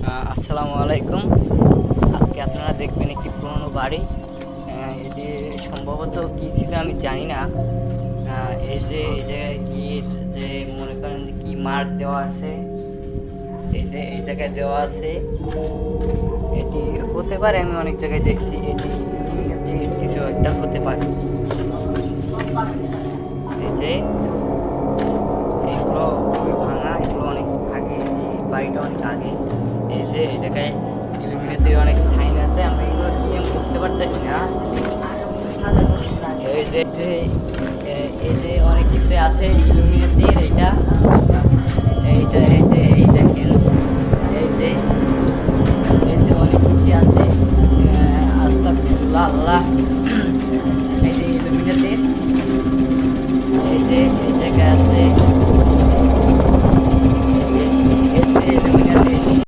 আসসালামু আলাইকুম। আজকে আপনারা দেখবেন একটি পুরনো বাড়ি। এটি সম্ভবত কী ছিল আমি জানি না। এই জায়গায় কি যে মনে করেন যে কি মার্ক দেওয়া আছে, এই জায়গায় দেওয়া আছে। এটি হতে পারে, আমি অনেক জায়গায় দেখছি এটি কিছু একটা হতে পারে। এই যে এগুলো খুবই ভাঙা, এগুলো অনেক আগে, এই বাড়িটা অনেক আগে। এই যে এই জায়গায় ইলুমিনেটির অনেক সাইন আছে, আমি এগুলো কি আমি বুঝতে পারতেছি না। এই যে অনেক কিছু আছে ইলুমিনেটির। এইটা এইটা এই যে এই